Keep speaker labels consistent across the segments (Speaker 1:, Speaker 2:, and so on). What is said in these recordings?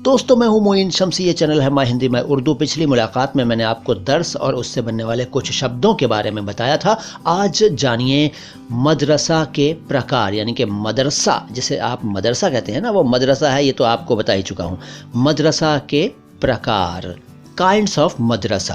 Speaker 1: دوستوں میں ہوں معین شمسی، یہ چینل ہے مائی ہندی میں اردو۔ پچھلی ملاقات میں میں نے آپ کو درس اور اس سے بننے والے کچھ شبدوں کے بارے میں بتایا تھا۔ آج جانیے مدرسہ کے پرکار، یعنی کہ مدرسہ جسے آپ مدرسہ کہتے ہیں نا، وہ مدرسہ ہے، یہ تو آپ کو بتا ہی چکا ہوں۔ مدرسہ کے پرکار، کائنڈس آف مدرسہ۔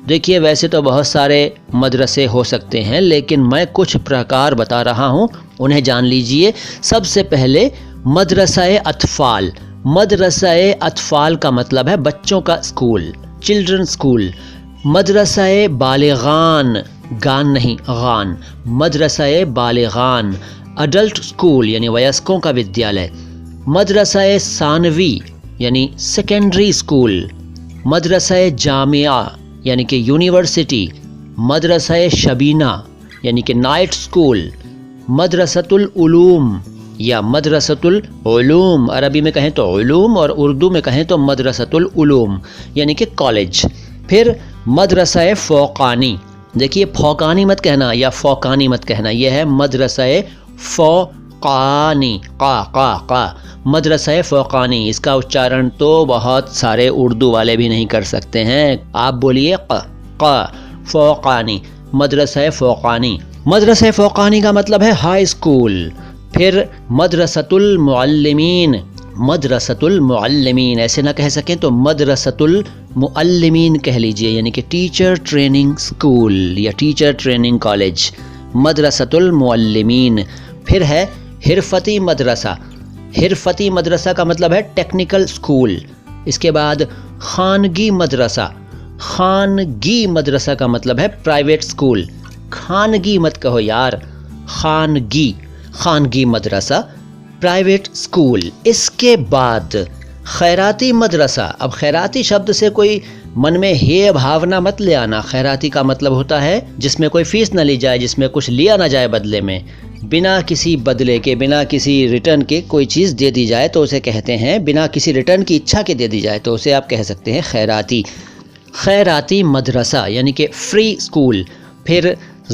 Speaker 1: دیکھیے ویسے تو بہت سارے مدرسے ہو سکتے ہیں، لیکن میں کچھ پرکار بتا رہا ہوں، انہیں جان لیجئے۔ سب سے پہلے مدرسہ اطفال۔ مدرسہ اطفال کا مطلب ہے بچوں کا اسکول، چلڈرن اسکول۔ مدرسہ بالغان، گان نہیں غان، مدرسہ بالغان۔ اڈلٹ اسکول یعنی ویسکوں کا ودیالیہ۔ مدرسہ ثانوی یعنی سیکنڈری اسکول۔ مدرسہ جامعہ یعنی کہ یونیورسٹی۔ مدرسہ شبینہ یعنی کہ نائٹ اسکول۔ مدرسۃ العلوم یا مدرسۃ العلوم، عربی میں کہیں تو علوم اور اردو میں کہیں تو مدرسۃ العلوم یعنی کہ کالج۔ پھر مدرسہ فوقانی، دیکھیے فوقانی مت کہنا یا فوقانی مت کہنا، یہ ہے مدرسہ فوقانی، قا۔ مدرسہ فوقانی، اس کا اچارن تو بہت سارے اردو والے بھی نہیں کر سکتے ہیں، آپ بولیے قا، فوقانی، مدرسہ فوقانی۔ مدرسہ فوقانی کا مطلب ہے ہائی اسکول۔ پھر مدرسۃ المعلمین، مدرسۃ المعلمین، ایسے نہ کہہ سکیں تو مدرسۃ المعلمین کہہ لیجئے، یعنی کہ ٹیچر ٹریننگ اسکول یا ٹیچر ٹریننگ کالج، مدرسۃ المعلمین۔ پھر ہے حرفتی مدرسہ۔ حرفتی مدرسہ کا مطلب ہے ٹیکنیکل اسکول۔ اس کے بعد خانگی مدرسہ۔ خانگی مدرسہ کا مطلب ہے پرائیویٹ اسکول۔ خانگی مت کہو یار، خانگی، خانگی مدرسہ، پرائیویٹ اسکول۔ اس کے بعد خیراتی مدرسہ۔ اب خیراتی شبد سے کوئی من میں ہے بھاونا مت لے آنا۔ خیراتی کا مطلب ہوتا ہے جس میں کوئی فیس نہ لی جائے، جس میں کچھ لیا نہ جائے بدلے میں، بنا کسی بدلے کے، بنا کسی ریٹرن کے کوئی چیز دے دی جائے تو اسے کہتے ہیں، بنا کسی ریٹرن کی اچھا کے دے دی جائے تو اسے آپ کہہ سکتے ہیں خیراتی۔ خیراتی مدرسہ یعنی کہ فری اسکول۔ پھر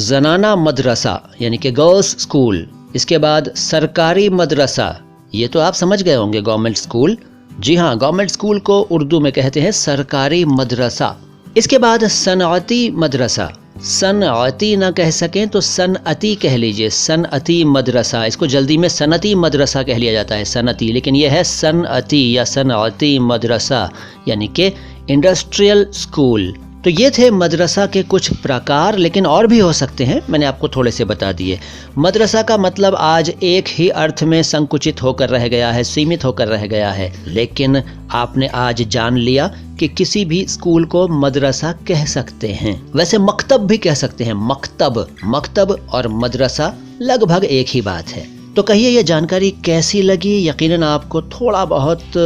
Speaker 1: زنانہ مدرسہ یعنی کہ گرلز اسکول۔ اس کے بعد سرکاری مدرسہ، یہ تو آپ سمجھ گئے ہوں گے، گورنمنٹ اسکول۔ جی ہاں، گورنمنٹ اسکول کو اردو میں کہتے ہیں سرکاری مدرسہ۔ اس کے بعد صنعتی مدرسہ۔ صنعتی نہ کہہ سکیں تو صنعتی کہہ لیجئے، صنعتی مدرسہ۔ اس کو جلدی میں صنعتی مدرسہ کہہ لیا جاتا ہے، صنعتی، لیکن یہ ہے صنعتی یا صنعتی مدرسہ یعنی کہ انڈسٹریل اسکول۔ تو یہ تھے مدرسہ کے کچھ پرکار، لیکن اور بھی ہو سکتے ہیں، میں نے آپ کو تھوڑے سے بتا دیے۔ مدرسہ کا مطلب آج ایک ہی ارتھ میں سنکچت ہو کر رہ گیا ہے، سیمت ہو کر رہ گیا ہے، لیکن آپ نے آج جان لیا کہ کسی بھی اسکول کو مدرسہ کہہ سکتے ہیں۔ ویسے مکتب بھی کہہ سکتے ہیں، مکتب۔ مکتب اور مدرسہ لگ بھگ ایک ہی بات ہے۔ تو کہیے یہ جانکاری کیسی لگی؟ یقیناً آپ کو تھوڑا بہت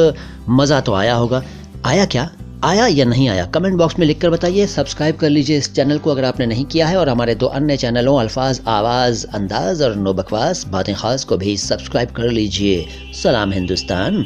Speaker 1: مزہ تو آیا ہوگا۔ آیا کیا؟ آیا یا نہیں آیا؟ کمنٹ باکس میں لکھ کر بتائیے۔ سبسکرائب کر لیجئے اس چینل کو اگر آپ نے نہیں کیا ہے، اور ہمارے 2 انیہ چینلوں الفاظ، آواز، انداز اور نو بکواس باتیں خاص کو بھی سبسکرائب کر لیجئے۔ سلام ہندوستان۔